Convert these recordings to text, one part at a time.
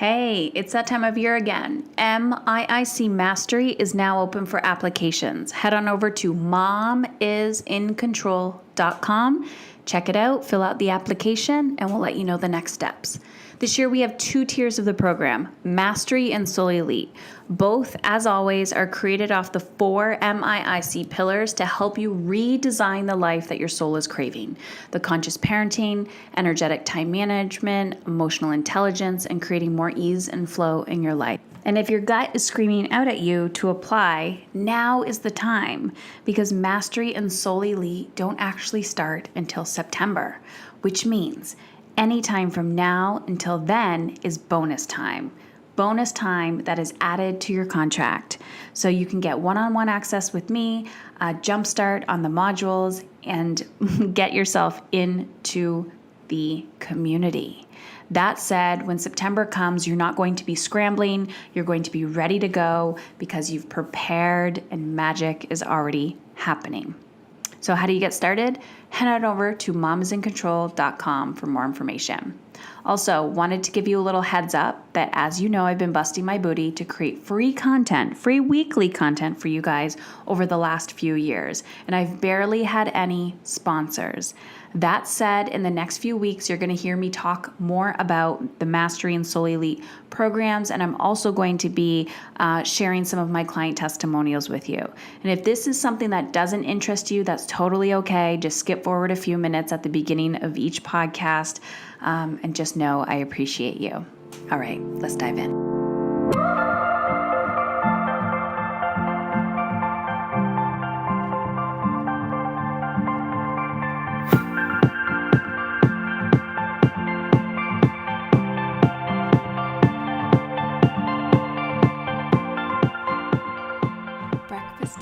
Hey, it's that time of year again. MIIC Mastery is now open for applications. Head on over to momisincontrol.com. Check it out, fill out the application, and we'll let you know the next steps. This year we have 2 tiers of the program, Mastery and Soul Elite. Both, as always, are created off the 4 MIIC pillars to help you redesign the life that your soul is craving. The conscious parenting, energetic time management, emotional intelligence, and creating more ease and flow in your life. And if your gut is screaming out at you to apply, now is the time, because Mastery and Soul Elite don't actually start until September, which means any time from now until then is bonus time. Bonus time that is added to your contract. So you can get one-on-one access with me, a jumpstart on the modules, and get yourself into the community. That said, when September comes, you're not going to be scrambling. You're going to be ready to go because you've prepared and magic is already happening. So how do you get started? Head on over to momisincontrol.com for more information. Also, wanted to give you a little heads up that, as you know, I've been busting my booty to create free content, free weekly content for you guys over the last few years, and I've barely had any sponsors. That said, in the next few weeks, you're going to hear me talk more about the Mastery and Soul Elite programs, and I'm also going to be sharing some of my client testimonials with you. And if this is something that doesn't interest you, that's totally okay. Just skip forward a few minutes at the beginning of each podcast, and just know I appreciate you. All right, let's dive in.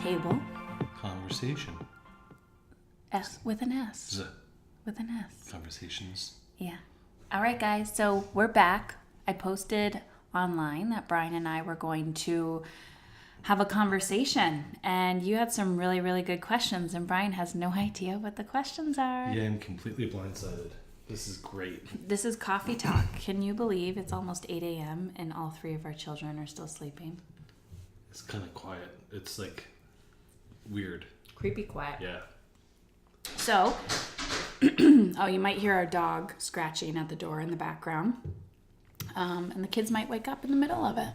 Table. Conversation. S with an S. Z. With an S. Conversations. Yeah. All right, guys. So we're back. I posted online that Bryan and I were going to have a conversation, and you had some really, really good questions, and Bryan has no idea what the questions are. Yeah, I'm completely blindsided. This is great. This is coffee talk. Can you believe it's almost 8 a.m. and all 3 of our children are still sleeping? It's kind of quiet. It's like weird. Creepy quiet. Yeah. So, you might hear our dog scratching at the door in the background. And the kids might wake up in the middle of it.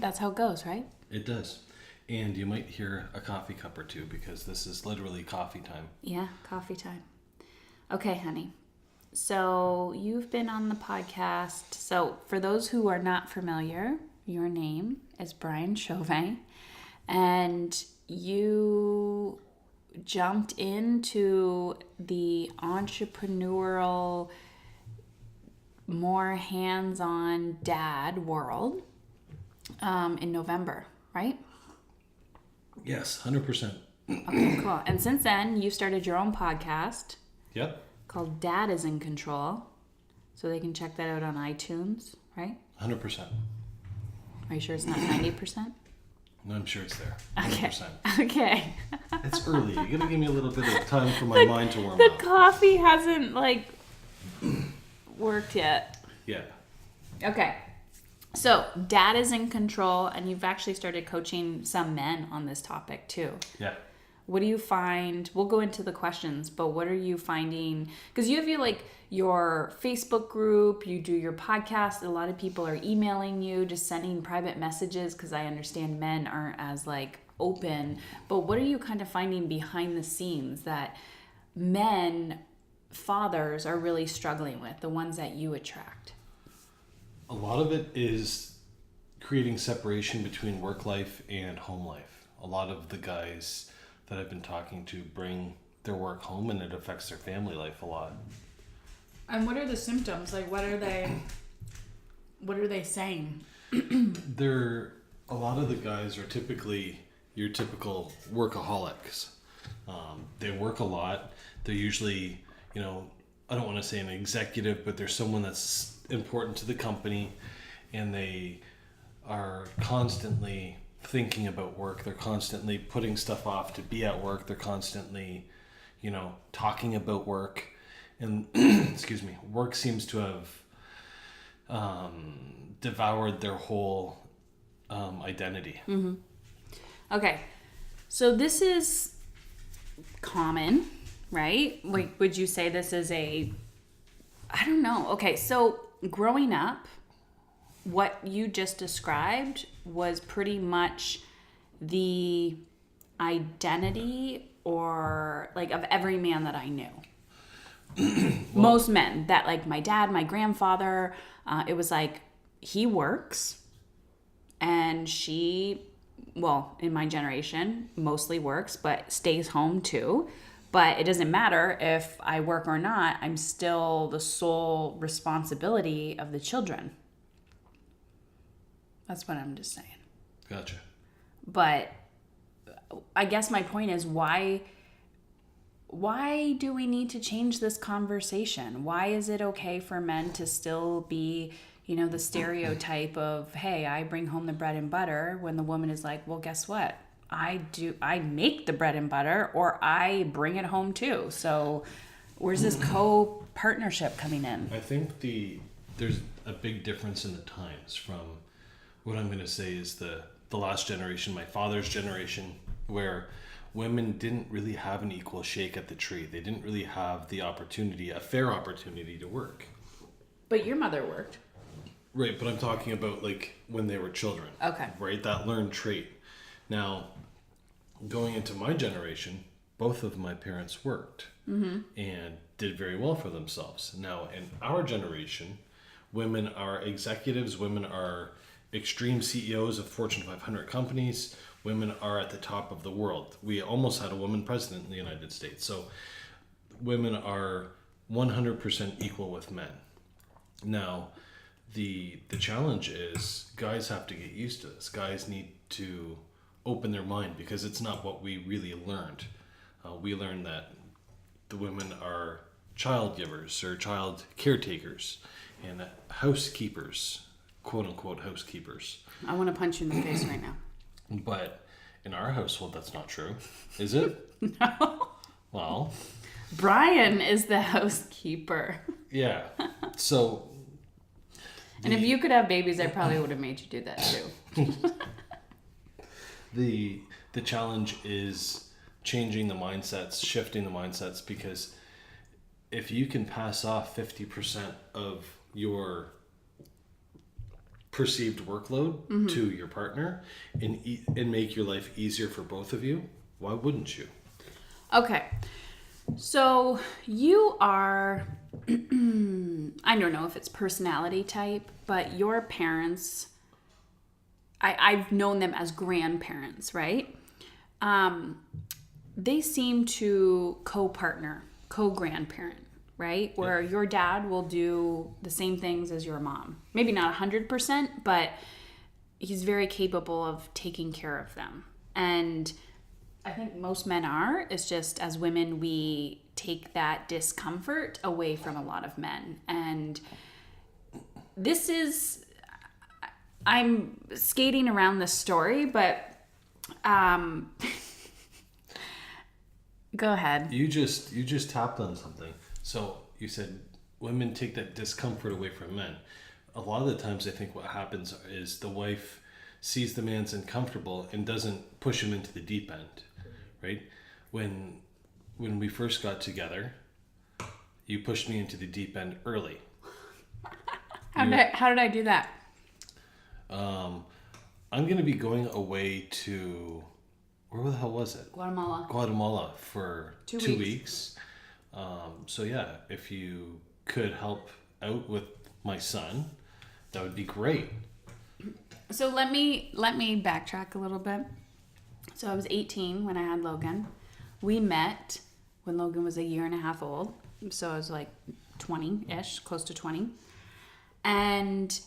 That's how it goes, right? It does. And you might hear a coffee cup or two because this is literally coffee time. Yeah, coffee time. Okay, honey. So, you've been on the podcast. So, for those who are not familiar, your name is Bryan Chauvin. And you jumped into the entrepreneurial, more hands-on dad world in November, right? Yes, 100%. Okay, cool. And since then, you started your own podcast. Yep. Called Dad is in Control. So they can check that out on iTunes, right? 100%. Are you sure it's not 90%? No, I'm sure it's there. 100%. Okay. Okay. It's early. You gotta give me a little bit of time for my mind to warm up. The coffee hasn't, worked yet. Yeah. Okay. So, Dad is in Control, and you've actually started coaching some men on this topic, too. Yeah. What do you find? We'll go into the questions, but what are you finding? Because you have your Facebook group, you do your podcast. A lot of people are emailing you, just sending private messages, because I understand men aren't as open. But what are you kind of finding behind the scenes that men, fathers, are really struggling with, the ones that you attract? A lot of it is creating separation between work life and home life. A lot of the guys that I've been talking to bring their work home, and it affects their family life a lot. And what are the symptoms? What are they saying? A lot of the guys are typically your typical workaholics. They work a lot. They're usually, I don't want to say an executive, but they're someone that's important to the company, and they are constantly thinking about work. They're constantly putting stuff off to be at work. They're constantly, talking about work. And excuse me, work seems to have devoured their whole identity. Okay. So this is common, right? Would you say this is I don't know. Okay, so growing up, what you just described was pretty much the identity or like of every man that I knew. Most men that like my dad, my grandfather, it was like he works and she, well, in my generation, mostly works, but stays home too. But it doesn't matter if I work or not, I'm still the sole responsibility of the children. That's what I'm just saying. Gotcha. But I guess my point is why do we need to change this conversation? Why is it okay for men to still be, the stereotype of, hey, I bring home the bread and butter, when the woman is like, well, guess what? I make the bread and butter, or I bring it home too. So where's this co-partnership coming in? I think there's a big difference in the times from what I'm going to say is the last generation, my father's generation, where women didn't really have an equal shake at the tree. They didn't really have the opportunity, a fair opportunity to work. But your mother worked. Right, but I'm talking about like when they were children. Okay. Right, that learned trait. Now, going into my generation, both of my parents worked and did very well for themselves. Now, in our generation, women are executives, women are extreme CEOs of Fortune 500 companies, women are at the top of the world. We almost had a woman president in the United States. So women are 100% equal with men. Now, the challenge is guys have to get used to this. Guys need to open their mind because it's not what we really learned. We learned that the women are child givers or child caretakers and housekeepers, quote unquote housekeepers. I want to punch you in the face right now. But in our household, that's not true. Is it? No. Well. Bryan is the housekeeper. Yeah. So. And if you could have babies, I probably would have made you do that too. The challenge is changing the mindsets, shifting the mindsets, because if you can pass off 50% of your perceived workload to your partner and make your life easier for both of you, why wouldn't you? Okay. So you are, I don't know if it's personality type, but your parents, I've known them as grandparents, right? They seem to co-partner, co-grandparent, right? Where your dad will do the same things as your mom. Maybe not 100%, but he's very capable of taking care of them. And I think most men are. It's just as women, we take that discomfort away from a lot of men. And this is, I'm skating around this story, but go ahead. You just tapped on something. So you said women take that discomfort away from men. A lot of the times I think what happens is the wife sees the man's uncomfortable and doesn't push him into the deep end, right? When we first got together, you pushed me into the deep end early. How did I do that? I'm going to be going away to, where the hell was it? Guatemala for 2 weeks. So yeah, if you could help out with my son, that would be great. So let me backtrack a little bit. So I was 18 when I had Logan. We met when Logan was a year and a half old. So I was like 20-ish, close to 20. And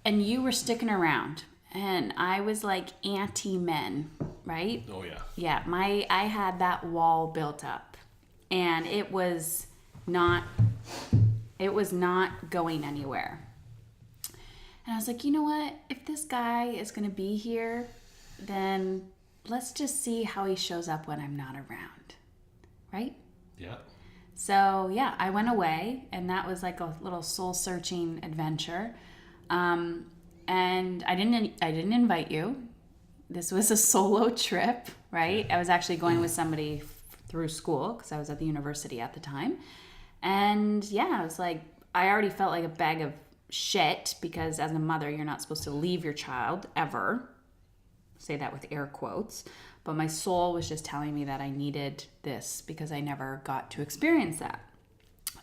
you were sticking around. And I was like anti-men, right? Oh yeah. Yeah, I had that wall built up. And it was not going anywhere. And I was like, you know what? If this guy is going to be here, then let's just see how he shows up when I'm not around. Right? Yeah. So yeah, I went away, and that was like a little soul-searching adventure. And I didn't invite you. This was a solo trip, right? I was actually going with somebody through school because I was at the university at the time. And yeah, I was like, I already felt like a bag of shit because as a mother, you're not supposed to leave your child ever. Say that with air quotes. But my soul was just telling me that I needed this because I never got to experience that.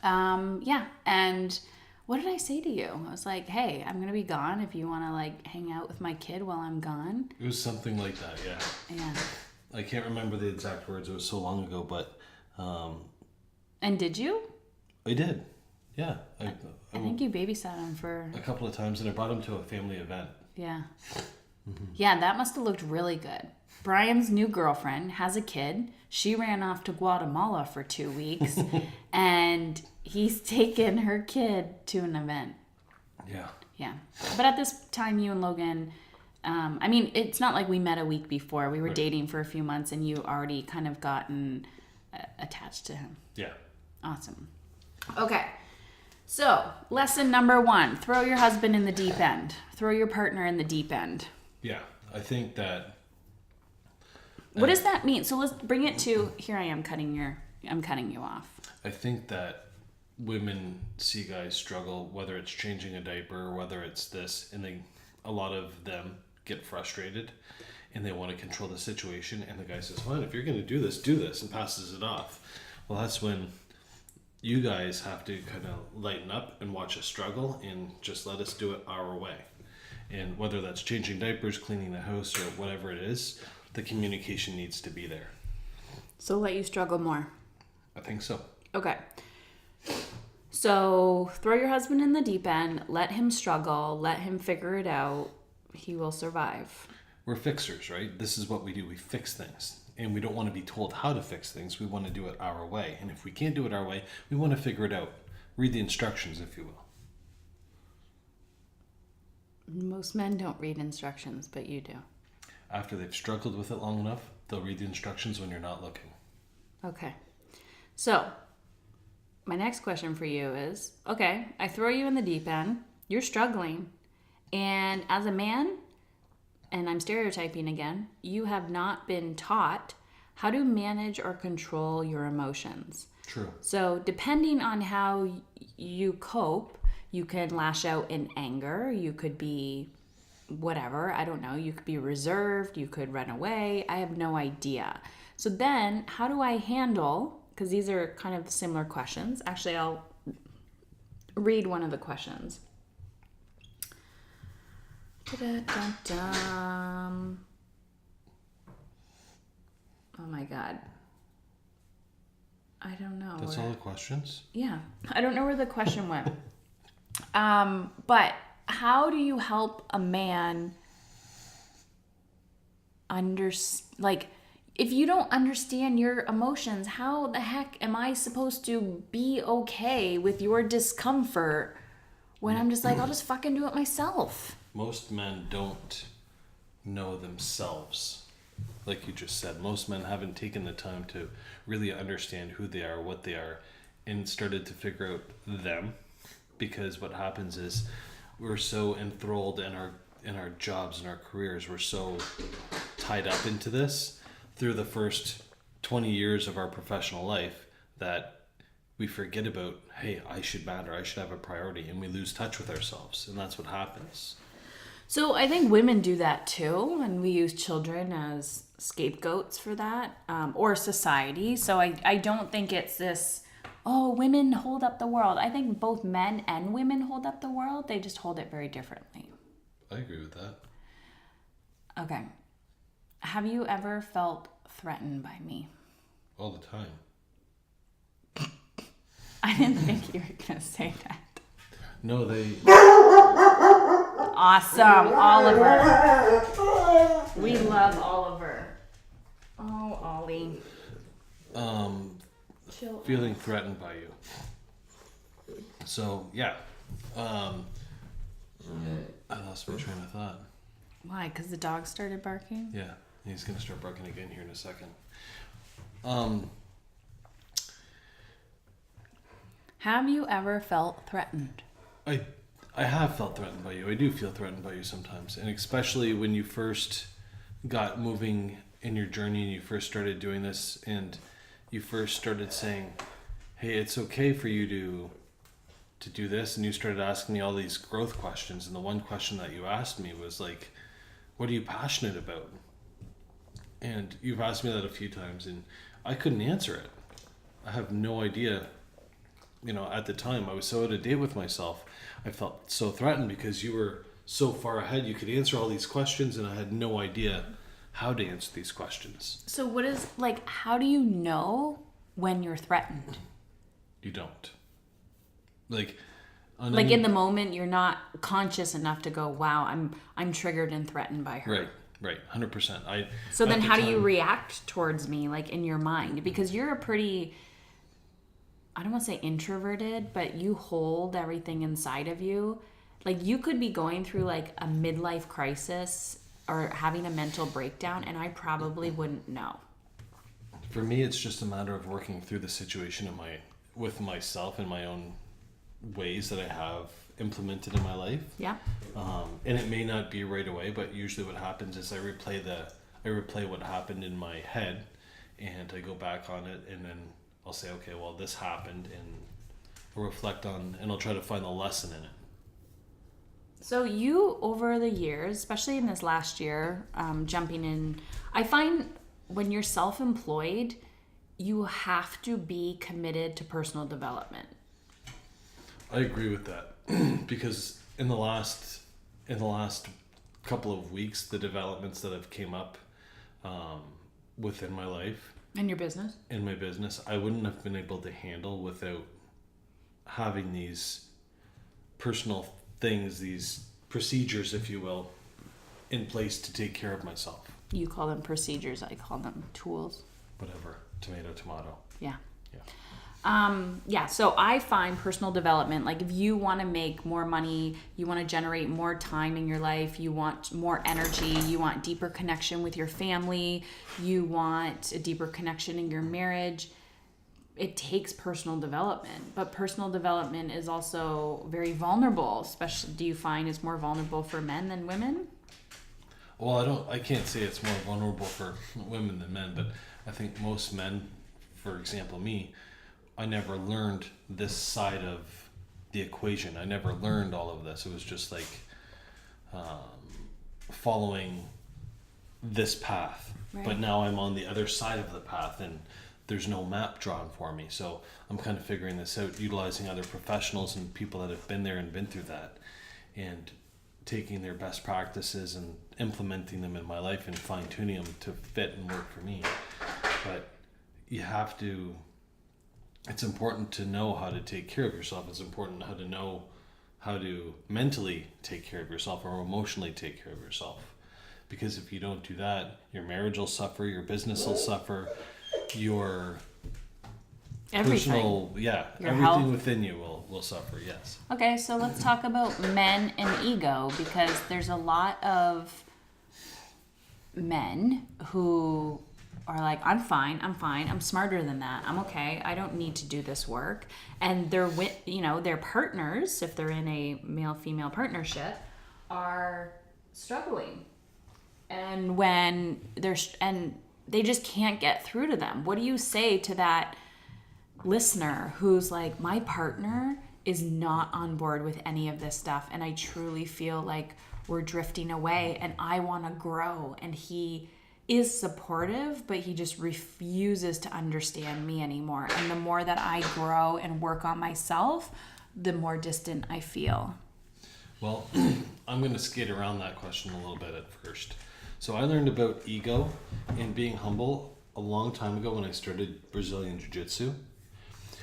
Yeah. And what did I say to you? I was like, hey, I'm going to be gone if you want to like hang out with my kid while I'm gone. It was something like that, yeah. Yeah. I can't remember the exact words. It was so long ago, but... And did you? I did, yeah. I think you babysat him for... a couple of times, and I brought him to a family event. Yeah. Mm-hmm. Yeah, that must have looked really good. Brian's new girlfriend has a kid. She ran off to Guatemala for 2 weeks, and he's taken her kid to an event. Yeah. Yeah. But at this time, you and Logan... I mean, it's not like we met a week before. We were dating for a few months, and you already kind of gotten attached to him. Yeah. Awesome. Okay. So, lesson number 1. Throw your husband in the deep end. Throw your partner in the deep end. Yeah. I think that... What does that mean? So let's bring it to... Here I am cutting you off. I think that women see guys struggle, whether it's changing a diaper, whether it's this, and a lot of them get frustrated and they want to control the situation, and the guy says, fine, if you're going to do this, and passes it off. Well, that's when you guys have to kind of lighten up and watch us struggle and just let us do it our way. And whether that's changing diapers, cleaning the house, or whatever it is, the communication needs to be there. So let you struggle more. I think so. Okay. So throw your husband in the deep end, let him struggle, let him figure it out. He will survive. We're fixers, right? This is what we do. We fix things. And we don't want to be told how to fix things. We want to do it our way. And if we can't do it our way, we want to figure it out. Read the instructions, if you will. Most men don't read instructions, but you do. After they've struggled with it long enough, they'll read the instructions when you're not looking. Okay. So, my next question for you is, okay, I throw you in the deep end, you're struggling, and as a man, and I'm stereotyping again, you have not been taught how to manage or control your emotions. True. So depending on how you cope, you can lash out in anger, you could be whatever, I don't know, you could be reserved, you could run away, I have no idea. So then, how do I handle, because these are kind of similar questions. Actually, I'll read one of the questions. Da-da-da-dum. Oh my God. I don't know. That's all the questions? Yeah. I don't know where the question went. But how do you help a man if you don't understand your emotions, how the heck am I supposed to be okay with your discomfort when I'm just like, I'll just fucking do it myself? Most men don't know themselves. Like you just said, most men haven't taken the time to really understand who they are, what they are, and started to figure out them. Because what happens is we're so enthralled in our jobs and our careers. We're so tied up into this through the first 20 years of our professional life that we forget about, hey, I should matter, I should have a priority, and we lose touch with ourselves, and that's what happens. So I think women do that too, and we use children as scapegoats for that, or society. So I don't think it's this, oh, women hold up the world. I think both men and women hold up the world. They just hold it very differently. I agree with that. Okay. Have you ever felt threatened by me? All the time. I didn't think you were going to say that. No, they... Awesome. Oliver. We love Oliver. Oh, Ollie. Chill. Feeling threatened by you. So, yeah. I lost my train of thought. Why? Because the dog started barking? Yeah. He's going to start barking again here in a second. Have you ever felt threatened? I have felt threatened by you. I do feel threatened by you sometimes. And especially when you first got moving in your journey and you first started doing this and you first started saying, hey, it's okay for you to do this. And you started asking me all these growth questions. And the one question that you asked me was like, what are you passionate about? And you've asked me that a few times and I couldn't answer it. I have no idea. At the time I was so out of date with myself. I felt so threatened because you were so far ahead. You could answer all these questions and I had no idea how to answer these questions. So how do you know when you're threatened? You don't. In the moment, you're not conscious enough to go, wow, I'm triggered and threatened by her. Right. 100%. So then how do you react towards me, in your mind? Because you're a pretty, I don't want to say introverted, but you hold everything inside of you. You could be going through a midlife crisis or having a mental breakdown, and I probably wouldn't know. For me, it's just a matter of working through the situation with myself in my own ways that I have implemented in my life. Yeah. And it may not be right away, but usually what happens is I replay what happened in my head, and I go back on it, and then I'll say, okay, well, this happened, and I'll reflect on, and I'll try to find the lesson in it. So you, over the years, especially in this last year, jumping in, I find when you're self-employed, you have to be committed to personal development. I agree with that because in the last couple of weeks, the developments that have came up within my life, in your business, in my business, I wouldn't have been able to handle without having these personal things, these procedures, if you will, in place to take care of myself. You call them procedures, I call them tools. Whatever, tomato. Yeah. Yeah. So I find personal development, if you want to make more money, you want to generate more time in your life, you want more energy, you want deeper connection with your family, you want a deeper connection in your marriage, it takes personal development. But personal development is also very vulnerable, especially, do you find it's more vulnerable for men than women? Well, I can't say it's more vulnerable for women than men, but I think most men, for example, me, I never learned this side of the equation. I never learned all of this. It was just following this path. Right. But now I'm on the other side of the path and there's no map drawn for me. So I'm kind of figuring this out, utilizing other professionals and people that have been there and been through that, and taking their best practices and implementing them in my life and fine-tuning them to fit and work for me. But you have to... It's important to know how to take care of yourself. It's important how to know how to mentally take care of yourself or emotionally take care of yourself. Because if you don't do that, your marriage will suffer, your business will suffer, your personal, everything health within you will suffer, yes. Okay, so let's talk about men and ego, because there's a lot of men who are like, I'm fine, I'm smarter than that, I'm okay, I don't need to do this work. And their partners, if they're in a male-female partnership, are struggling. And when they just can't get through to them. What do you say to that listener who's like, my partner is not on board with any of this stuff, and I truly feel like we're drifting away, and I want to grow, and he is supportive, but he just refuses to understand me anymore. And the more that I grow and work on myself, the more distant I feel. Well, I'm going to skate around that question a little bit at first. So I learned about ego and being humble a long time ago when I started Brazilian Jiu-Jitsu.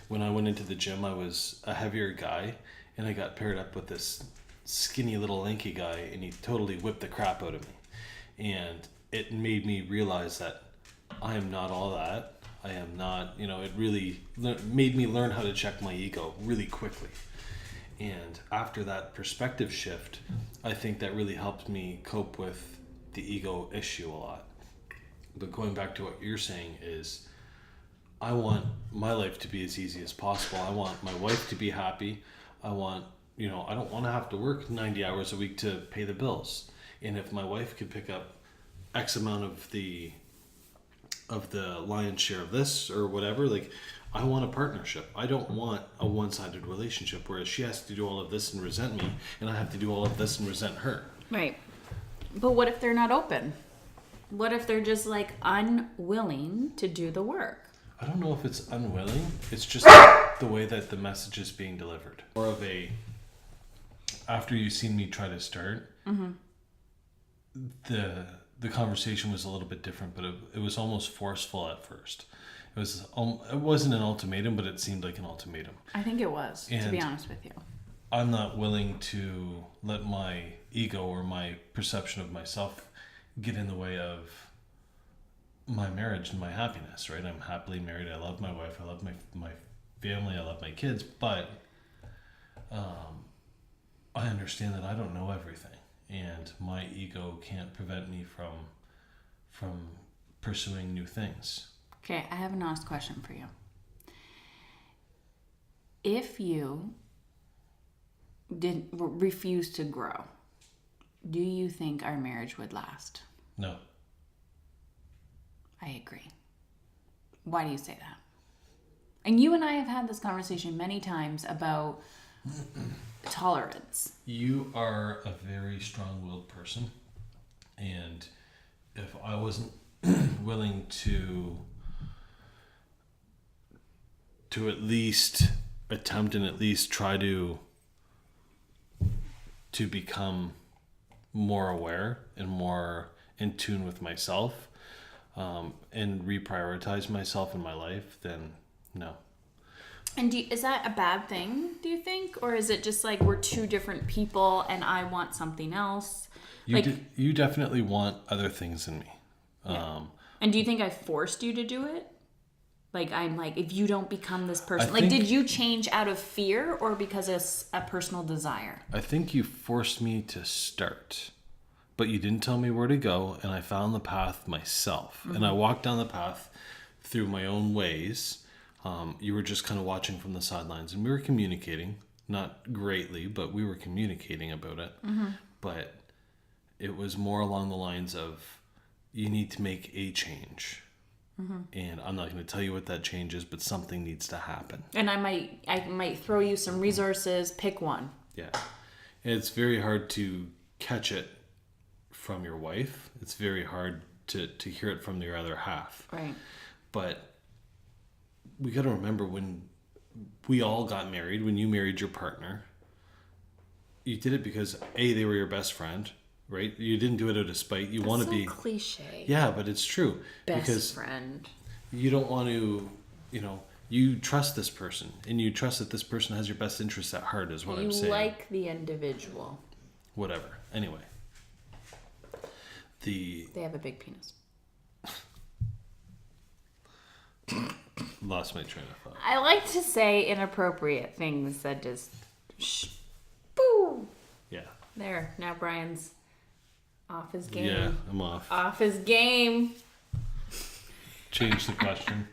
When I went into the gym, I was a heavier guy, and I got paired up with this skinny little lanky guy, and he totally whipped the crap out of me. And it made me realize that I am not all that. I am not, it really made me learn how to check my ego really quickly. And after that perspective shift, I think that really helped me cope with the ego issue a lot. But going back to what you're saying is, I want my life to be as easy as possible. I want my wife to be happy. I want, I don't want to have to work 90 hours a week to pay the bills. And if my wife could pick up X amount of the lion's share of this or whatever, like, I want a partnership. I don't want a one-sided relationship where she has to do all of this and resent me, and I have to do all of this and resent her. Right. But what if they're not open? What if they're just like unwilling to do the work? I don't know if it's unwilling. It's just the way that the message is being delivered. More of a, after you've seen me try to start, the conversation was a little bit different, but it was almost forceful at first. It wasn't an ultimatum, but it seemed like an ultimatum. I think it was, to be honest with you. I'm not willing to let my ego or my perception of myself get in the way of my marriage and my happiness, right? I'm happily married. I love my wife. I love my family. I love my kids. But I understand that I don't know everything. And my ego can't prevent me from pursuing new things. Okay, I have an honest question for you. If you did refuse to grow, do you think our marriage would last? No. I agree. Why do you say that? And you and I have had this conversation many times about tolerance. You are a very strong-willed person, and if I wasn't willing to at least attempt and at least try to become more aware and more in tune with myself, and reprioritize myself in my life, then no. And is that a bad thing, do you think? Or is it just like we're two different people and I want something else? You definitely want other things in me. Yeah. And do you think I forced you to do it? Like, I'm like, if you don't become this person, like, did you change out of fear or because it's a personal desire? I think you forced me to start, but you didn't tell me where to go, and I found the path myself. And I walked down the path through my own ways. You were just kind of watching from the sidelines, and we were communicating, not greatly, but we were communicating about it. But it was more along the lines of, you need to make a change. And I'm not going to tell you what that change is, but something needs to happen. And I might throw you some resources, pick one. Yeah. And it's very hard to catch it from your wife. It's very hard to hear it from your other half. Right. But we got to remember, when we all got married, when you married your partner, you did it because they were your best friend, right? You didn't do it out of spite. You want to be cliche. Yeah, but it's true. Best friend. You don't want to, you trust this person, and you trust that this person has your best interests at heart, is what I'm saying. You like the individual. Whatever. Anyway. They have a big penis. Lost my train of thought. I like to say inappropriate things that just boo. Yeah. There. Now Brian's off his game. Yeah, I'm off. Off his game. Change the question.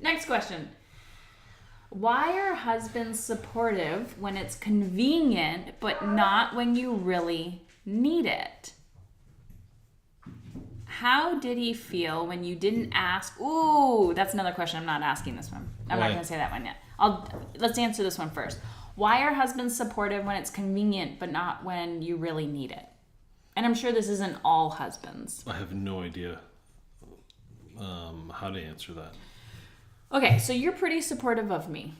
Next question. Why are husbands supportive when it's convenient, but not when you really need it? How did he feel when you didn't ask? Ooh, that's another question. I'm not asking this one. I'm not going to say that one yet. Let's answer this one first. Why are husbands supportive when it's convenient, but not when you really need it? And I'm sure this isn't all husbands. I have no idea how to answer that. Okay, so you're pretty supportive of me.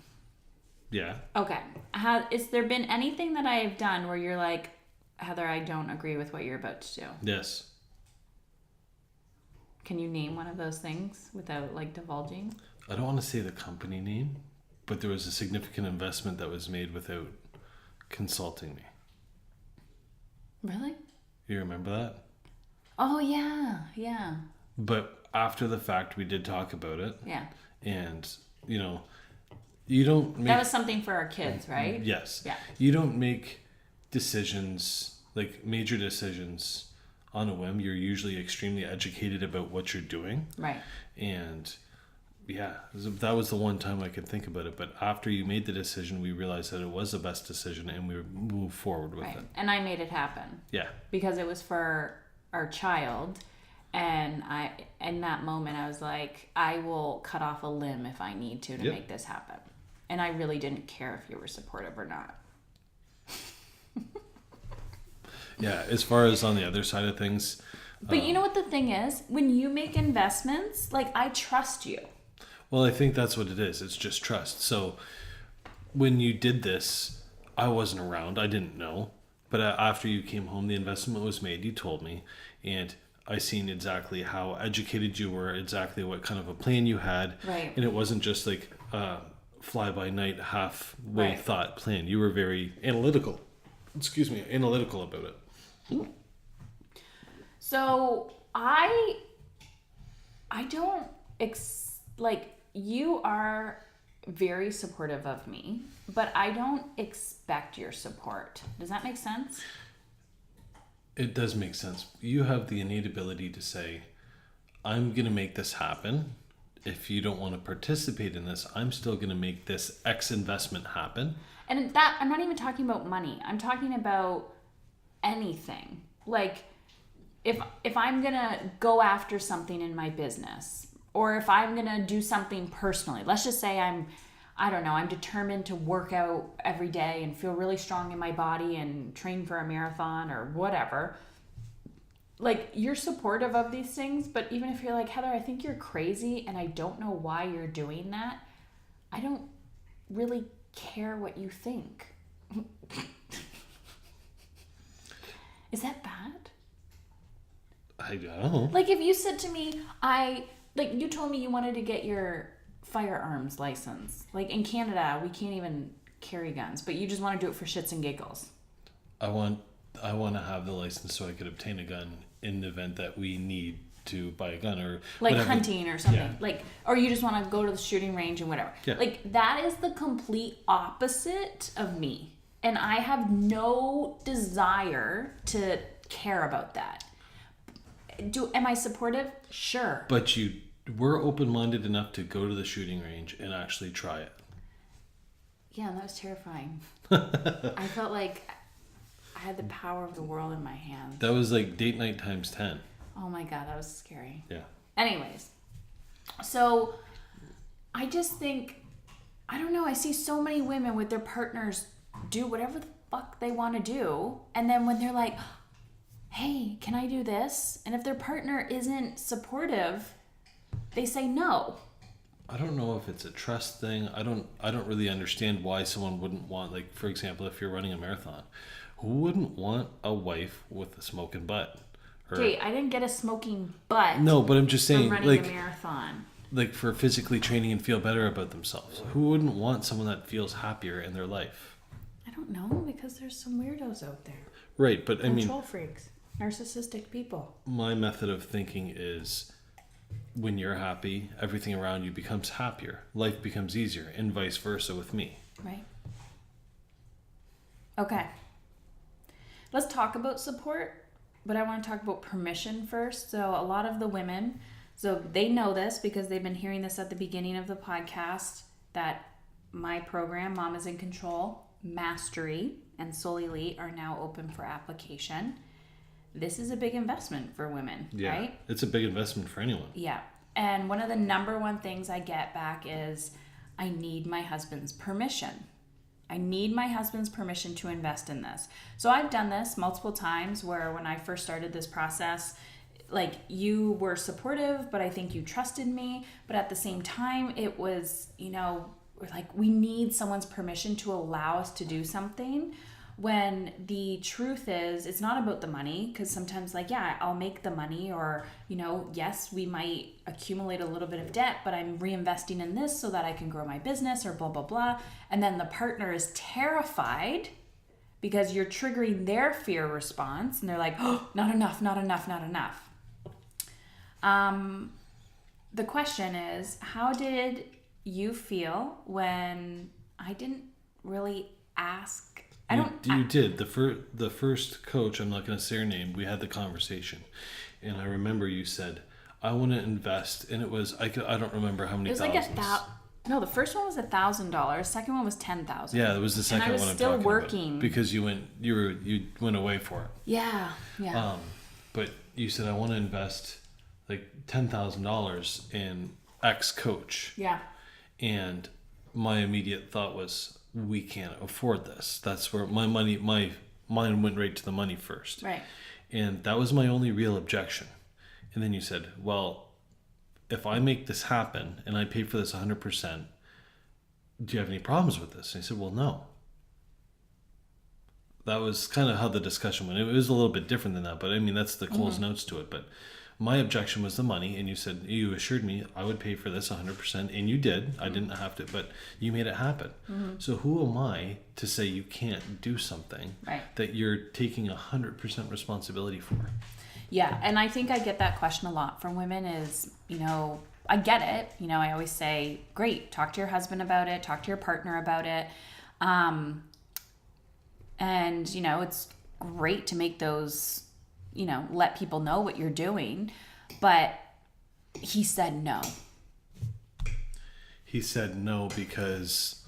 Yeah. Okay. Has there been anything that I have done where you're like, Heather, I don't agree with what you're about to do? Yes. Can you name one of those things without divulging? I don't want to say the company name, but there was a significant investment that was made without consulting me. Really? You remember that? Oh, yeah. Yeah. But after the fact, we did talk about it. Yeah. And, you don't make... That was something for our kids, right? Yes. Yeah. You don't make decisions, major decisions, on a whim. You're usually extremely educated about what you're doing. Right. And, yeah, that was the one time I could think about it. But after you made the decision, we realized that it was the best decision, and we moved forward with it. And I made it happen. Yeah. Because it was for our child. And in that moment, I was like, I will cut off a limb if I need to make this happen. And I really didn't care if you were supportive or not. Yeah, as far as on the other side of things. But you know what the thing is? When you make investments, like, I trust you. Well, I think that's what it is. It's just trust. So when you did this, I wasn't around. I didn't know. But after you came home, the investment was made. You told me. And I seen exactly how educated you were, exactly what kind of a plan you had. Right. And it wasn't just like fly-by-night, halfway thought plan. You were very analytical. Analytical about it. So I don't you are very supportive of me, but I don't expect your support. Does that make sense? It does make sense. You have the innate ability to say, I'm going to make this happen. If you don't want to participate in this, I'm still going to make this X investment happen. And that, I'm not even talking about money. I'm talking about anything. Like, if I'm going to go after something in my business, or if I'm going to do something personally, let's just say I'm determined to work out every day and feel really strong in my body and train for a marathon or whatever. Like, you're supportive of these things, but even if you're like, Heather, I think you're crazy and I don't know why you're doing that, I don't really care what you think. Is that bad? I don't know. Like, if you said to me, you told me you wanted to get your firearms license. Like, in Canada, we can't even carry guns, but you just want to do it for shits and giggles. I want to have the license so I could obtain a gun in the event that we need to buy a gun or like whatever. Hunting or something. Yeah. Like, or you just want to go to the shooting range and whatever. Yeah. Like, that is the complete opposite of me. And I have no desire to care about that. Am I supportive? Sure. But you were open-minded enough to go to the shooting range and actually try it. Yeah, that was terrifying. I felt like I had the power of the world in my hands. That was like date night times 10. Oh my God, that was scary. Yeah. Anyways, so I just think, I don't know, I see so many women with their partners do whatever the fuck they want to do. And then when they're like, hey, can I do this? And if their partner isn't supportive, they say no. I don't know if it's a trust thing. I don't really understand why someone wouldn't want, like, for example, if you're running a marathon, who wouldn't want a wife with a smoking butt? Okay, I didn't get a smoking butt. No, but I'm just saying, from running like, a marathon. Like, for physically training and feel better about themselves. Who wouldn't want someone that feels happier in their life? I don't know, because there's some weirdos out there. Right, but Control freaks. Narcissistic people. My method of thinking is when you're happy, everything around you becomes happier. Life becomes easier, and vice versa with me. Right. Okay. Let's talk about support, but I want to talk about permission first. So a lot of the women, so they know this because they've been hearing this at the beginning of the podcast, that my program, Mom is in Control, Mastery, and Soul Elite are now open for application. This is a big investment for women, right? It's a big investment for anyone. Yeah. And one of the number one things I get back is, I need my husband's permission. I need my husband's permission to invest in this. So I've done this multiple times where when I first started this process, like, you were supportive, but I think you trusted me. But at the same time, it was, like, we need someone's permission to allow us to do something. When the truth is, it's not about the money, because sometimes, like, yeah, I'll make the money, or, yes, we might accumulate a little bit of debt, but I'm reinvesting in this so that I can grow my business, or blah, blah, blah. And then the partner is terrified because you're triggering their fear response, and they're like, oh, not enough, not enough, not enough. The question is, how did you feel when I didn't really ask? You did. The first coach, I'm not going to say her name, we had the conversation. And I remember you said, I want to invest, and it was I don't remember how many It was thousands. like no, the first one was $1,000. Second one was $10,000. Yeah, it was the second and I was one I'm still talking working about, because you went away for it. Yeah. But you said I want to invest like $10,000 in X coach. Yeah. And my immediate thought was, we can't afford this. That's where my mind went right to the money first. Right. And that was my only real objection. And then you said, well, if I make this happen and I pay for this 100%, do you have any problems with this? And I said, well, no. That was kind of how the discussion went. It was a little bit different than that, but I mean, that's the close notes to it. But my objection was the money, and you assured me I would pay for this 100%, and you did. I didn't have to, but you made it happen. So who am I to say you can't do something that you're taking 100% responsibility for? Yeah, and I think I get that question a lot from women is, I get it. I always say, great, talk to your husband about it, talk to your partner about it. And, it's great to make those, let people know what you're doing. But he said no. He said no because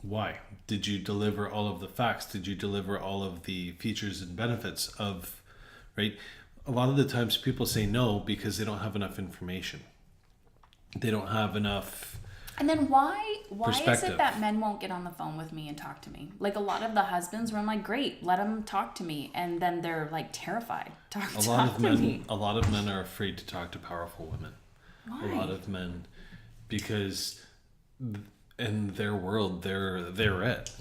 why? Did you deliver all of the facts? Did you deliver all of the features and benefits of, right? A lot of the times people say no because they don't have enough information. They don't have enough. And then why is perspective. it that men won't get on the phone with me and talk to me? Like a lot of the husbands where I'm like, great, let them talk to me. And then they're like terrified. A lot of men are afraid to talk to powerful women. Why? A lot of men, because in their world, they're it.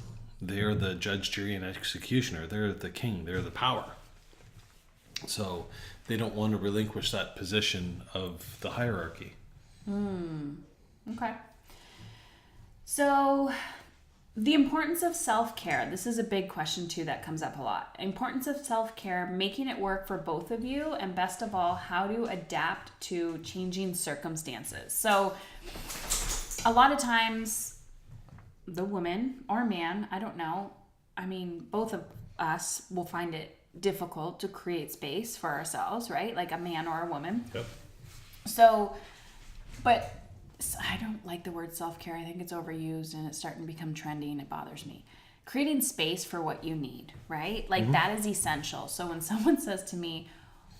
They're the judge, jury, and executioner. They're the king. They're the power. So they don't want to relinquish that position of the hierarchy. Okay. So the importance of self-care. This is a big question too that comes up a lot. Importance of self-care, making it work for both of you, and best of all, how to adapt to changing circumstances. So a lot of times the woman or man, I don't know, I mean, both of us will find it difficult to create space for ourselves, right? Like a man or a woman. Yep. So, but I don't like the word self-care. I think it's overused and it's starting to become trendy and it bothers me. Creating space for what you need, right? Like that is essential. So when someone says to me,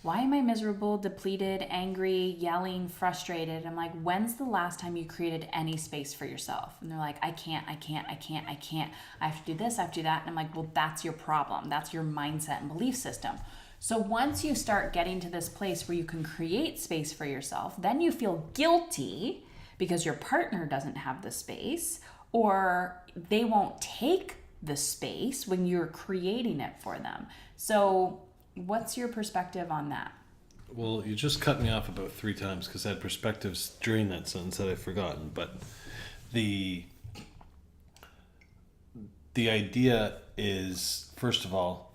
why am I miserable, depleted, angry, yelling, frustrated? I'm like, when's the last time you created any space for yourself? And they're like, I can't. I have to do this, I have to do that. And I'm like, well, that's your problem. That's your mindset and belief system. So once you start getting to this place where you can create space for yourself, then you feel guilty because your partner doesn't have the space, or they won't take the space when you're creating it for them. So what's your perspective on that? Well, you just cut me off about 3 times because I had perspectives during that sentence that I've forgotten. But the idea is, first of all,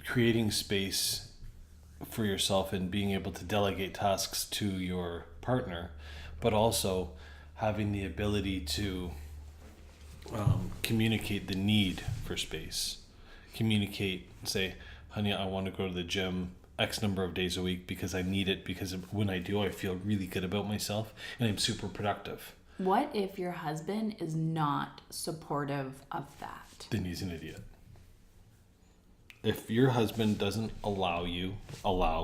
creating space for yourself and being able to delegate tasks to your partner, but also having the ability to communicate the need for space. Communicate, say, honey, I want to go to the gym X number of days a week because I need it, because when I do, I feel really good about myself and I'm super productive. What if your husband is not supportive of that? Then he's an idiot. If your husband doesn't allow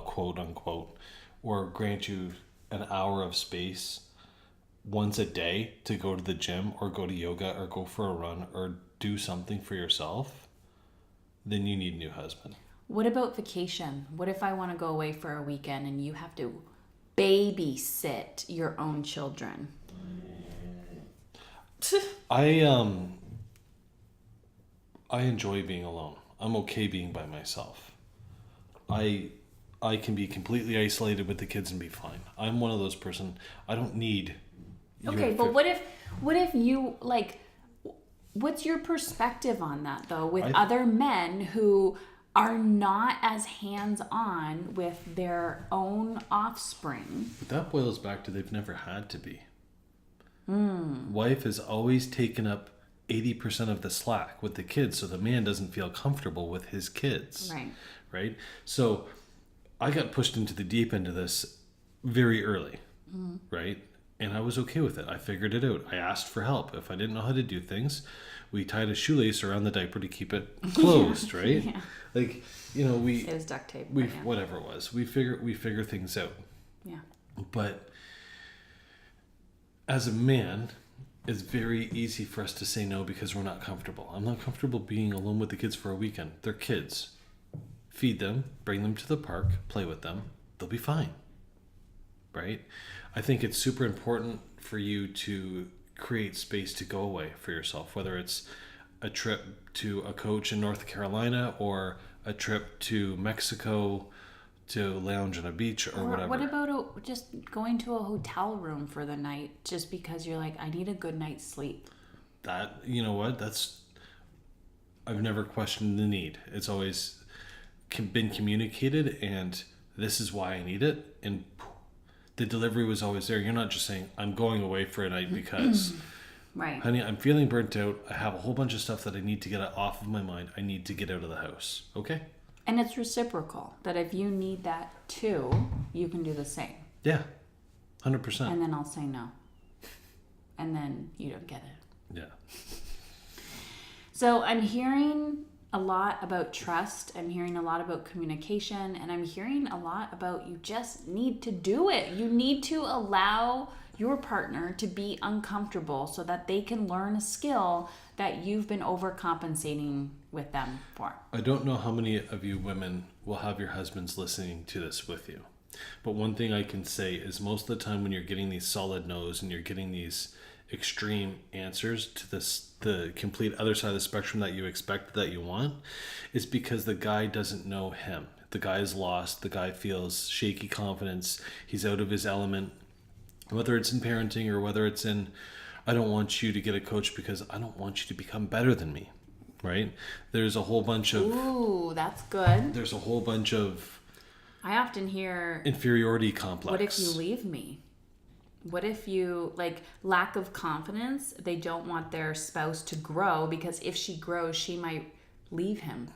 quote unquote, or grant you an hour of space once a day to go to the gym or go to yoga or go for a run or do something for yourself, then you need a new husband. What about vacation? What if I want to go away for a weekend and you have to babysit your own children? I enjoy being alone. I'm okay being by myself. I can be completely isolated with the kids and be fine. I'm one of those person. I don't need. Okay, but what if you like? What's your perspective on that though? With other men who are not as hands-on with their own offspring. That boils back to they've never had to be. Wife has always taken up 80% of the slack with the kids, so the man doesn't feel comfortable with his kids. Right. Right? So I got pushed into the deep end of this very early, right? And I was okay with it. I figured it out. I asked for help. If I didn't know how to do things, we tied a shoelace around the diaper to keep it closed, right? Yeah. Like, you know, It was duct tape. we but yeah. whatever it was, we figure things out. Yeah. But as a man, it's very easy for us to say no because we're not comfortable. I'm not comfortable being alone with the kids for a weekend. They're kids. Feed them, bring them to the park, play with them. They'll be fine. Right? I think it's super important for you to create space to go away for yourself, whether it's a trip to a coach in North Carolina or a trip to Mexico to lounge on a beach or whatever. What about just going to a hotel room for the night just because you're like, I need a good night's sleep? That, you know what? I've never questioned the need. It's always been communicated, and this is why I need it. And the delivery was always there. You're not just saying, I'm going away for a night because, right, honey, I'm feeling burnt out. I have a whole bunch of stuff that I need to get off of my mind. I need to get out of the house. Okay? And it's reciprocal, that if you need that too, you can do the same. Yeah, 100%. And then I'll say no. And then you don't get it. Yeah. So I'm hearing a lot about trust. I'm hearing a lot about communication. And I'm hearing a lot about you just need to do it. You need to allow your partner to be uncomfortable so that they can learn a skill that you've been overcompensating with them for. I don't know how many of you women will have your husbands listening to this with you. But one thing I can say is most of the time when you're getting these solid no's and you're getting these extreme answers to the complete other side of the spectrum that you expect, that you want, is because the guy doesn't know him. The guy is lost. The guy feels shaky confidence. He's out of his element. Whether it's in parenting or whether it's in, I don't want you to get a coach because I don't want you to become better than me, right? There's a whole bunch of... Ooh, that's good. There's a whole bunch of... I often hear... inferiority complex. What if you leave me? What if you, like, lack of confidence, they don't want their spouse to grow because if she grows, she might leave him.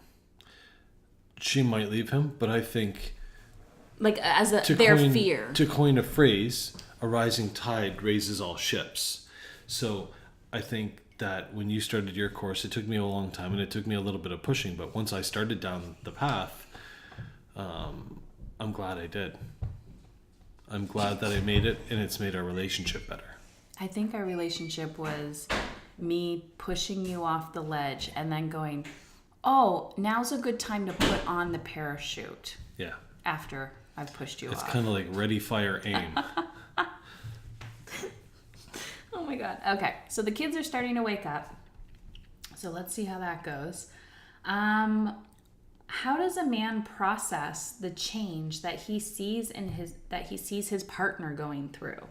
She might leave him, but I think... Like, as their fear. To coin a phrase, a rising tide raises all ships. So I think that when you started your course, it took me a long time and it took me a little bit of pushing. But once I started down the path, I'm glad I did. I'm glad that I made it, and it's made our relationship better. I think our relationship was me pushing you off the ledge and then going, oh, now's a good time to put on the parachute. Yeah. After I've pushed you off. It's kind of like ready, fire, aim. Oh my God. Okay. So the kids are starting to wake up. So let's see how that goes. How does a man process the change that he sees his partner going through?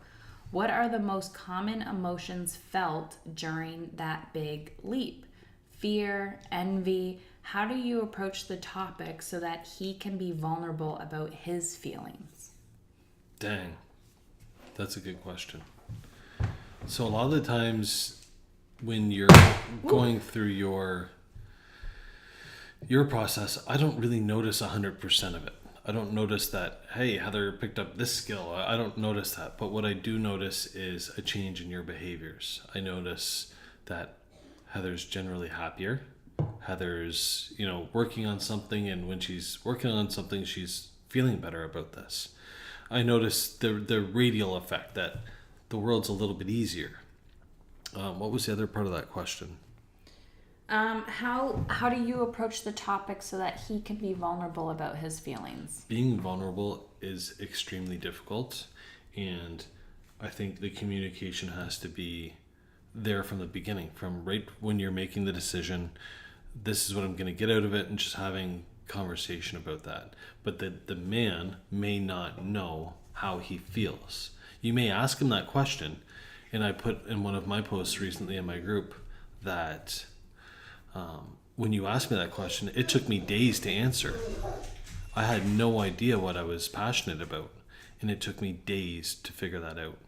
What are the most common emotions felt during that big leap? Fear, envy. How do you approach the topic so that he can be vulnerable about his feelings? Dang. That's a good question. So a lot of the times when you're going through your process, I don't really notice 100% of it. I don't notice that, hey, Heather picked up this skill. I don't notice that. But what I do notice is a change in your behaviors. I notice that Heather's generally happier. Heather's, working on something, and when she's working on something, she's feeling better about this. I notice the radial effect, that the world's a little bit easier. What was the other part of that question? How do you approach the topic so that he can be vulnerable about his feelings? Being vulnerable is extremely difficult, and I think the communication has to be there from the beginning, from right when you're making the decision. This is what I'm going to get out of it, and just having conversation about that. But the man may not know how he feels. You may ask him that question, and I put in one of my posts recently in my group that when you asked me that question, it took me days to answer. I had no idea what I was passionate about, and it took me days to figure that out.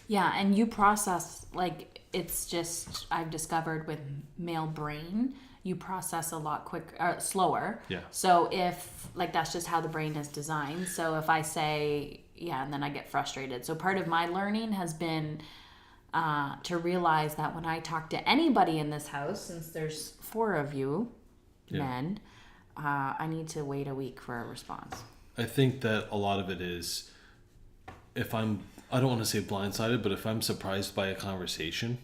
Yeah, and you process, like, it's just, I've discovered with male brain, you process a lot slower. Yeah. So if, like, that's just how the brain is designed. So if I say, yeah, and then I get frustrated. So part of my learning has been to realize that when I talk to anybody in this house, since there's 4 of you men, I need to wait a week for a response. I think that a lot of it is, I don't want to say blindsided, but if I'm surprised by a conversation,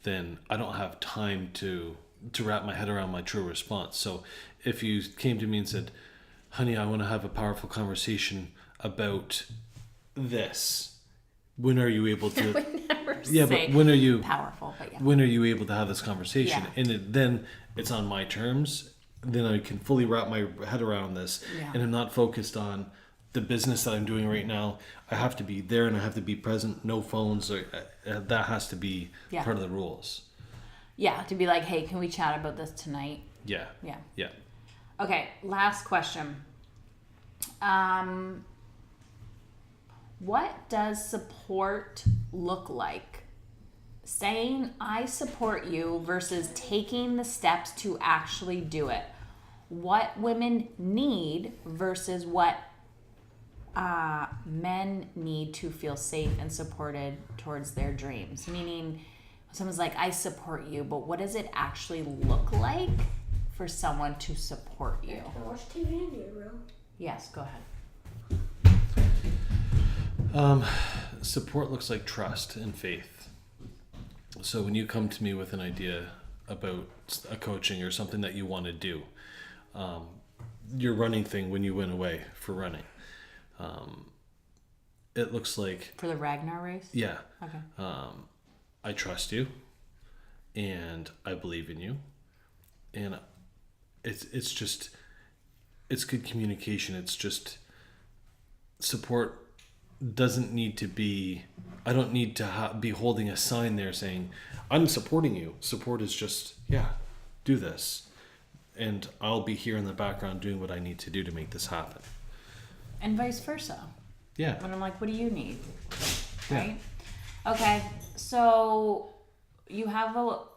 then I don't have time to wrap my head around my true response. So if you came to me and said, honey, I want to have a powerful conversation about this, when are you able to... I would never yeah, say but when are you... powerful, but yeah. When are you able to have this conversation? Yeah. And then it's on my terms. Then I can fully wrap my head around this. Yeah. And I'm not focused on the business that I'm doing right now. I have to be there and I have to be present. No phones. That has to be part of the rules. Yeah, to be like, hey, can we chat about this tonight? Yeah. Yeah. Yeah. Okay, last question. What does support look like? Saying I support you versus taking the steps to actually do it. What women need versus what men need to feel safe and supported towards their dreams. Meaning, someone's like, I support you, but what does it actually look like for someone to support you? Can I watch TV in your room? Yes, go ahead. Support looks like trust and faith. So when you come to me with an idea about a coaching or something that you want to do, your running thing when you went away for running, it looks like... For the Ragnar race? Yeah. Okay. I trust you and I believe in you. And it's just, it's good communication. It's just, support doesn't need to be, I don't need to be holding a sign there saying, I'm supporting you. Support is just, do this. And I'll be here in the background doing what I need to do to make this happen. And vice versa. Yeah. When I'm like, what do you need? Yeah. Right? Okay, so you have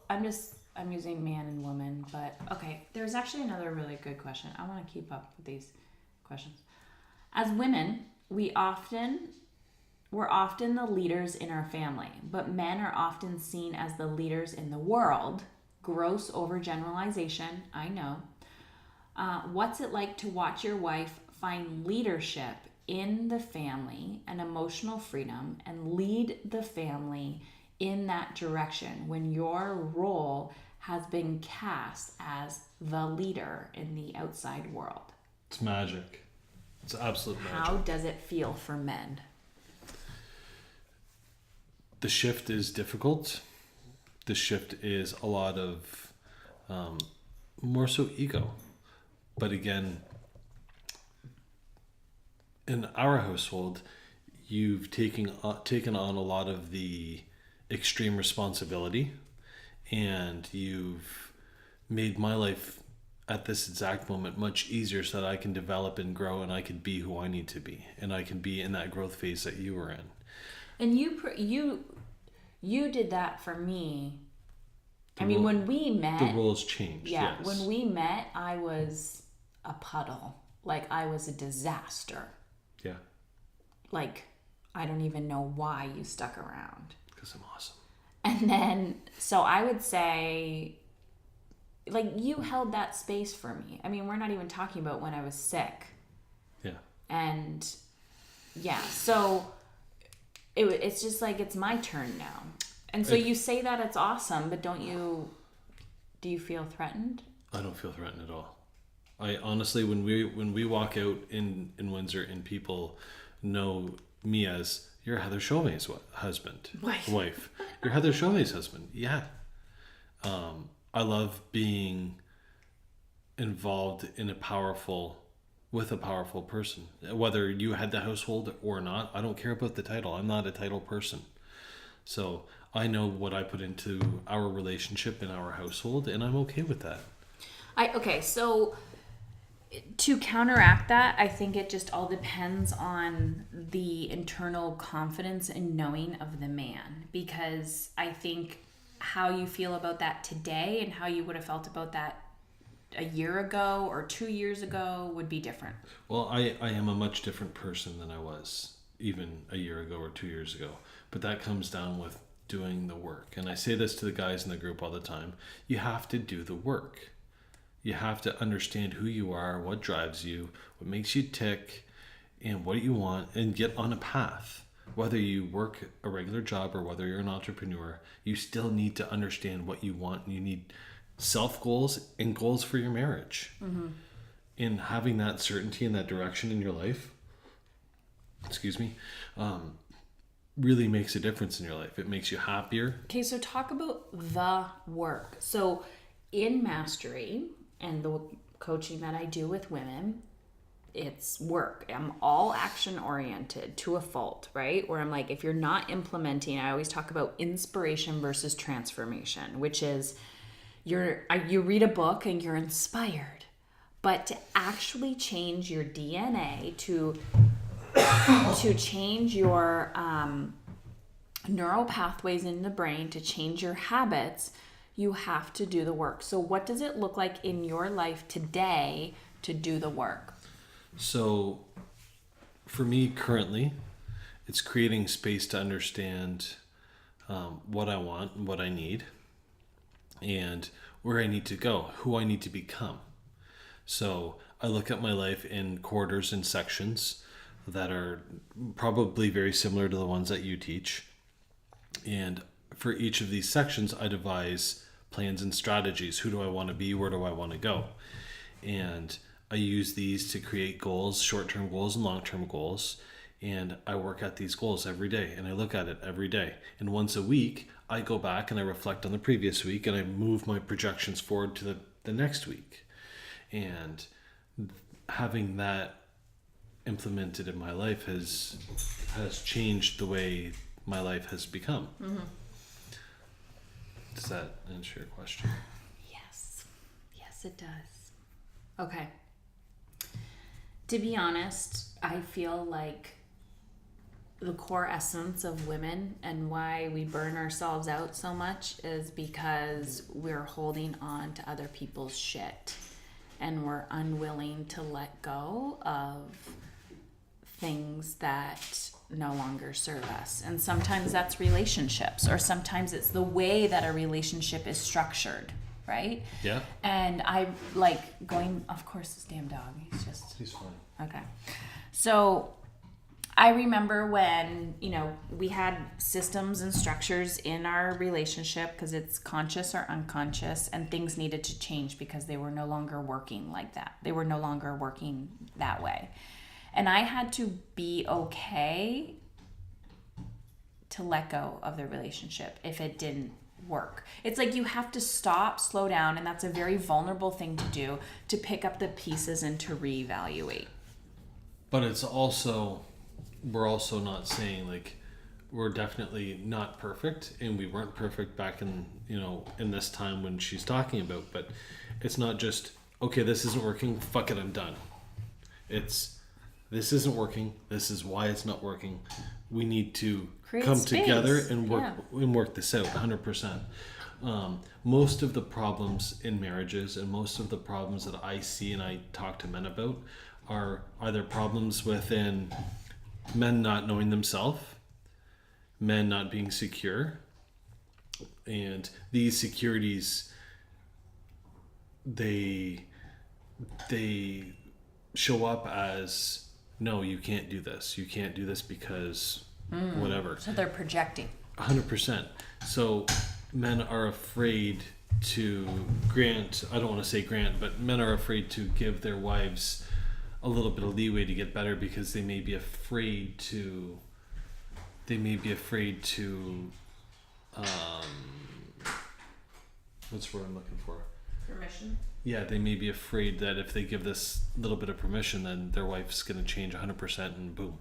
I'm using man and woman, but okay, there's actually another really good question. I want to keep up with these questions. As women, we're often the leaders in our family, but men are often seen as the leaders in the world. Gross overgeneralization, I know. What's it like to watch your wife find leadership in the family and emotional freedom and lead the family in that direction when your role has been cast as the leader in the outside world? It's magic. It's absolute magic. How does it feel for men? The shift is difficult. The shift is a lot of more so ego. But again, in our household, you've taken on a lot of the extreme responsibility, and you've made my life at this exact moment much easier so that I can develop and grow and I can be who I need to be and I can be in that growth phase that you were in. And you did that for me. When we met, the roles changed. Yeah, yes. when we met, I was a puddle. Like, I was a disaster. Yeah. Like, I don't even know why you stuck around. Because I'm awesome. And then, so I would say, like, you held that space for me. I mean, we're not even talking about when I was sick. Yeah. And, yeah, so it's just like, it's my turn now. And so you say that it's awesome, but do you feel threatened? I don't feel threatened at all. I honestly, when we walk out in Windsor and people know me as, you're Heather Chauvin's husband. Wife. You're Heather Chauvin's husband. Yeah. I love being involved in with a powerful person. Whether you had the household or not, I don't care about the title. I'm not a title person. So I know what I put into our relationship in our household, and I'm okay with that. So to counteract that, I think it just all depends on the internal confidence and knowing of the man, because I think how you feel about that today and how you would have felt about that a year ago or 2 years ago would be different? Well, I am a much different person than I was even a year ago or 2 years ago. But that comes down with doing the work. And I say this to the guys in the group all the time. You have to do the work. You have to understand who you are, what drives you, what makes you tick, and what you want, and get on a path. Whether you work a regular job or whether you're an entrepreneur, you still need to understand what you want. You need self-goals and goals for your marriage. Mm-hmm. And having that certainty and that direction in your life, really makes a difference in your life. It makes you happier. Okay, so talk about the work. So in Mastery and the coaching that I do with women, it's work. I'm all action oriented to a fault, right? Where I'm like, if you're not implementing, I always talk about inspiration versus transformation, which is you read a book and you're inspired, but to actually change your DNA, to change your neural pathways in the brain, to change your habits, you have to do the work. So what does it look like in your life today to do the work? So for me currently, it's creating space to understand what I want and what I need and where I need to go, who I need to become. So I look at my life in quarters and sections that are probably very similar to the ones that you teach. And for each of these sections, I devise plans and strategies. Who do I want to be? Where do I want to go? And I use these to create goals, short-term goals and long-term goals. And I work at these goals every day and I look at it every day. And once a week, I go back and I reflect on the previous week and I move my projections forward to the next week. And having that implemented in my life has changed the way my life has become. Mm-hmm. Does that answer your question? Yes, it does. Okay. To be honest, I feel like the core essence of women and why we burn ourselves out so much is because we're holding on to other people's shit and we're unwilling to let go of things that no longer serve us. And sometimes that's relationships, or sometimes it's the way that a relationship is structured, right? Yeah. And I like going, of course, this damn dog, he's fine. Okay. So I remember when, we had systems and structures in our relationship because it's conscious or unconscious, and things needed to change because they were no longer working like that. They were no longer working that way. And I had to be okay to let go of the relationship if it didn't work. It's like you have to stop, slow down, and that's a very vulnerable thing to do, to pick up the pieces and to reevaluate. But it's also, we're also not saying like, we're definitely not perfect, and we weren't perfect back in, in this time when she's talking about, but it's not just, okay, this isn't working, fuck it, I'm done. It's, this isn't working, this is why it's not working. We need to come together and work this out 100%. Most of the problems in marriages and most of the problems that I see and I talk to men about are either problems within men not knowing themselves, men not being secure, and these securities, they show up as, no, you can't do this. You can't do this because whatever. So they're projecting. 100%. So men are afraid to grant, I don't want to say grant, but men are afraid to give their wives a little bit of leeway to get better because they may be afraid to what's the word I'm looking for? Permission? Yeah, they may be afraid that if they give this little bit of permission, then their wife's going to change 100% and boom.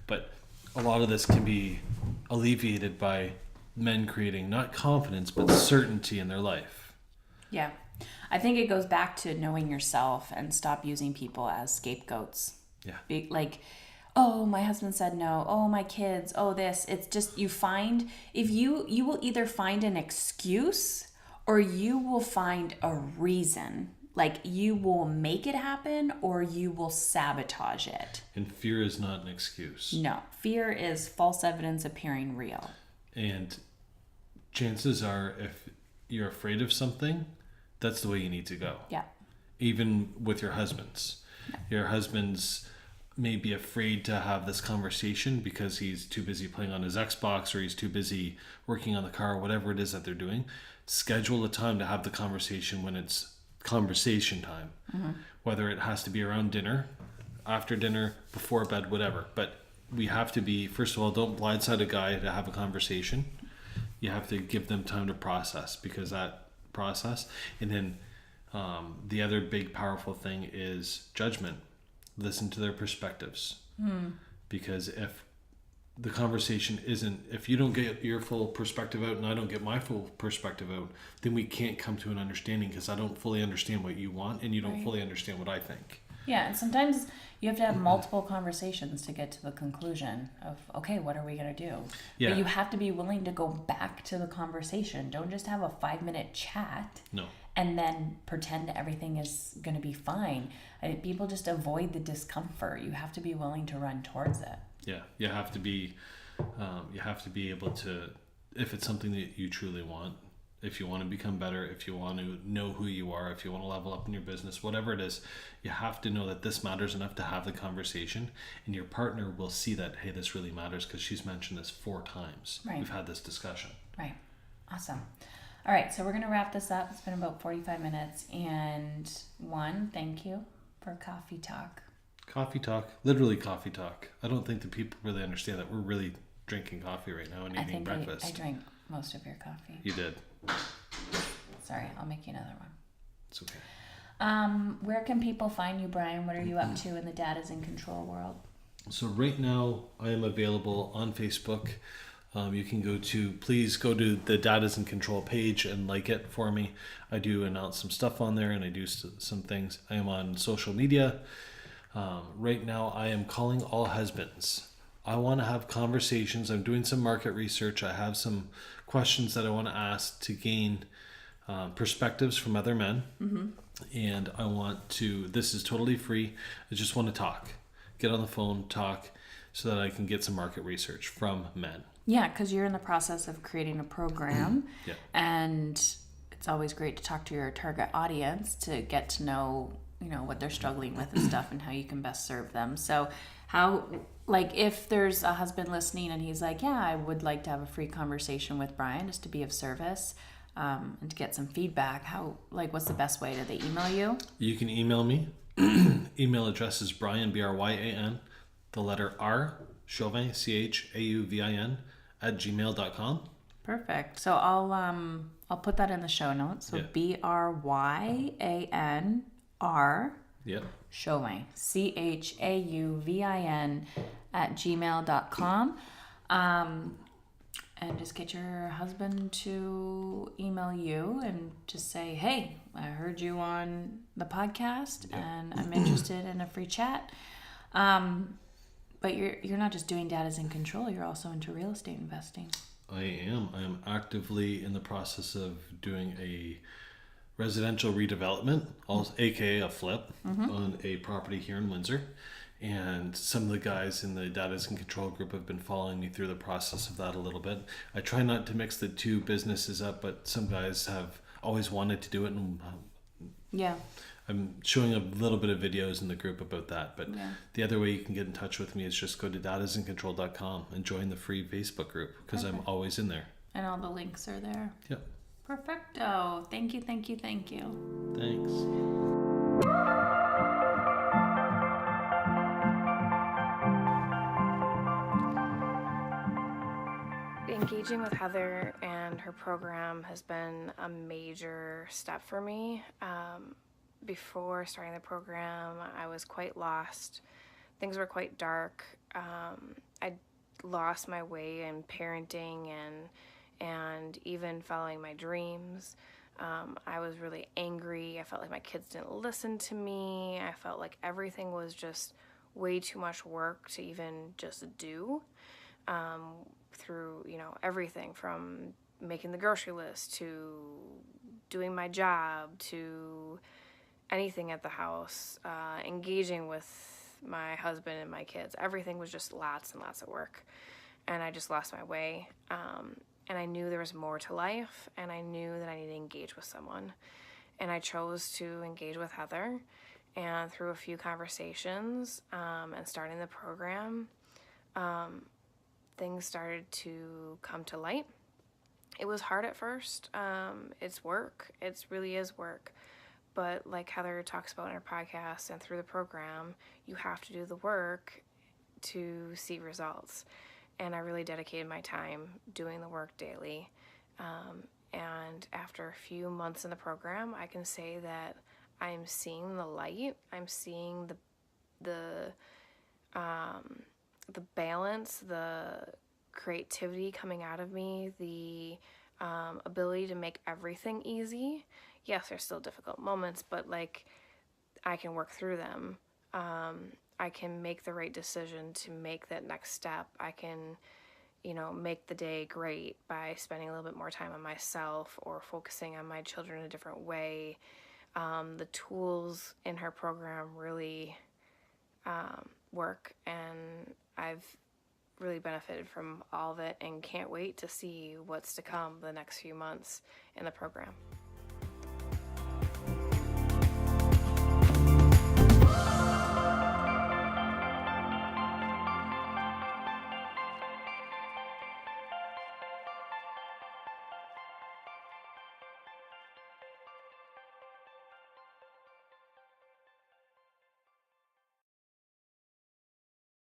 But a lot of this can be alleviated by men creating not confidence, but certainty in their life. Yeah. I think it goes back to knowing yourself and stop using people as scapegoats. Yeah. Like, oh, my husband said no. Oh, my kids. Oh, this. It's just, you will either find an excuse or you will find a reason Like, you will make it happen or you will sabotage it. And fear is not an excuse. No, fear is false evidence appearing real. And chances are, if you're afraid of something, that's the way you need to go. Yeah. Even with your husbands. Your husband's may be afraid to have this conversation because he's too busy playing on his Xbox or he's too busy working on the car, whatever it is that they're doing. Schedule a time to have the conversation when it's conversation time. Whether it has to be around dinner, after dinner, before bed, whatever. But we have to be, first of all, don't blindside a guy to have a conversation. You have to give them time to process, because that process. And then the other big powerful thing is judgment. Listen to their perspectives. Because if the conversation isn't, if you don't get your full perspective out and I don't get my full perspective out, then we can't come to an understanding, because I don't fully understand what you want and you don't fully understand what I think. Yeah, and sometimes you have to have multiple conversations to get to the conclusion of, okay, what are we going to do? Yeah. But you have to be willing to go back to the conversation. Don't just have a 5-minute chat. No. And then pretend everything is going to be fine. People just avoid the discomfort. You have to be willing to run towards it. Yeah, you have to be able to, if it's something that you truly want, if you want to become better, if you want to know who you are, if you want to level up in your business, whatever it is, you have to know that this matters enough to have the conversation, and your partner will see that, hey, this really matters because she's mentioned this 4 times. Right. We've had this discussion. Right. Awesome. All right, so we're going to wrap this up. It's been about 45 minutes. And one, thank you for coffee talk. Coffee talk, literally coffee talk. I don't think that people really understand that we're really drinking coffee right now and eating breakfast. I drank most of your coffee. You did. Sorry, I'll make you another one. It's okay. Where can people find you, Bryan? What are you up to in the Dad is in Control world? So right now I am available on Facebook. You can please go to the Dad is in Control page and like it for me. I do announce some stuff on there and I do some things. I am on social media. Right now I am calling all husbands. I want to have conversations. I'm doing some market research. I have some questions that I want to ask to gain perspectives from other men. And I want to, this is totally free. I just want to talk, get on the phone, talk, so that I can get some market research from men. Yeah, because you're in the process of creating a program. Yeah. And it's always great to talk to your target audience to get to know, what they're struggling with and stuff and how you can best serve them. So if there's a husband listening and he's like, yeah, I would like to have a free conversation with Bryan just to be of service and to get some feedback, what's the best way? Do they email you? You can email me. Email address is Bryan, Bryan, the letter R, Chauvin, Chauvin, @gmail.com. Perfect. So I'll put that in the show notes. So BRYANR Yep. Chauvin, CHAUVIN @gmail.com. And just get your husband to email you and just say, hey, I heard you on the podcast and I'm interested in a free chat. But you're not just doing Dad is in Control, you're also into real estate investing. I am actively in the process of doing a residential redevelopment, aka a flip, on a property here in Windsor. And some of the guys in the Dad is in Control group have been following me through the process of that a little bit. I try not to mix the two businesses up, but some guys have always wanted to do it, and Yeah. I'm showing a little bit of videos in the group about that. But the other way you can get in touch with me is just go to dadisincontrol.com and join the free Facebook group, because I'm always in there. And all the links are there. Yep. Perfecto. Thank you, thank you, thank you. Thanks. Engaging with Heather and her program has been a major step for me. Before starting the program, I was quite lost. Things were quite dark. I lost my way in parenting and even following my dreams. I was really angry. I felt like my kids didn't listen to me. I felt like everything was just way too much work to even just do. Through, everything from making the grocery list to doing my job to anything at the house, engaging with my husband and my kids. Everything was just lots and lots of work, and I just lost my way. And I knew there was more to life, and I knew that I needed to engage with someone. And I chose to engage with Heather, and through a few conversations and starting the program, things started to come to light. It was hard at first. It's work. It really is work. But like Heather talks about in her podcast and through the program, you have to do the work to see results. And I really dedicated my time doing the work daily. And after a few months in the program, I can say that I'm seeing the light. I'm seeing the balance, the creativity coming out of me, the ability to make everything easy. Yes, there's still difficult moments, but like I can work through them. I can make the right decision to make that next step. I can, make the day great by spending a little bit more time on myself or focusing on my children in a different way. The tools in her program really work, and I've really benefited from all of it and can't wait to see what's to come the next few months in the program.